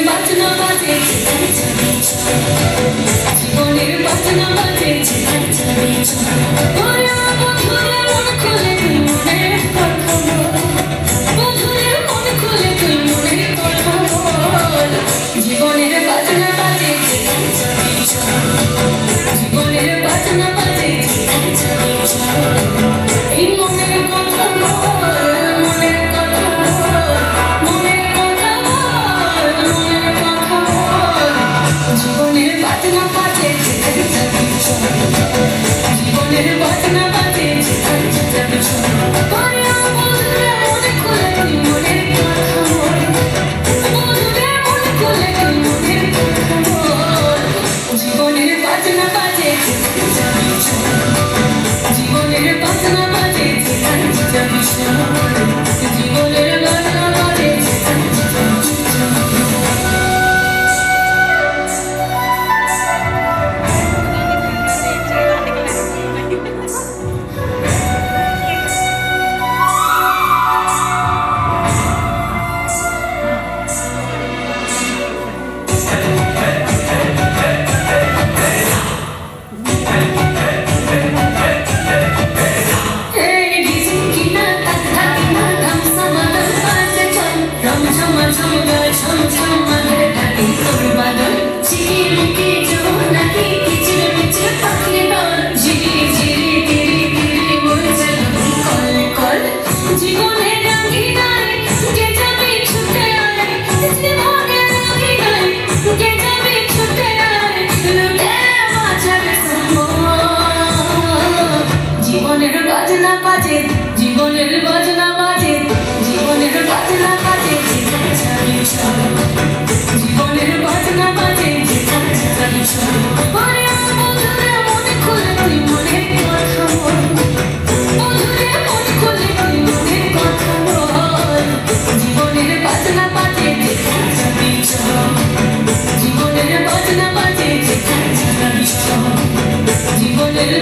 বাজনা বাজে জীবনের বাজনা বাজে ওরা বন্ধুরে মন খুলে তুই মনের কথা বল বন্ধুরে মন খুলে তুই মনের কথা বল জীবনের বাজনা বাজে জীবনের বাজনা বাজে এই মনের কথা বল মনের কথা বল মনের কথা বল মনের কথা বল জীবনের বাজনা বাজে জীবনের বাজনা বাজে বন্ধুরে মন খুলে তুই মনের কথা বল বন্ধুরে মন খুলে তুই মনের কথা বল জীবনের বাজনা বাজে জীবনের বাজনা বাজে জীবনের বাজনা বাজে জীবনের বাজনা বাজে জীবনের বাজনা বাজে জীবনের বাজনা বাজে জীবনের বাজনা বাজে বন্ধুরে মন খুলে তুই মনের কথা বল বন্ধুরে মন খুলে তুই মনের কথা বল জীবনের বাজনা বাজে জীবনের বাজনা বাজে জীবনের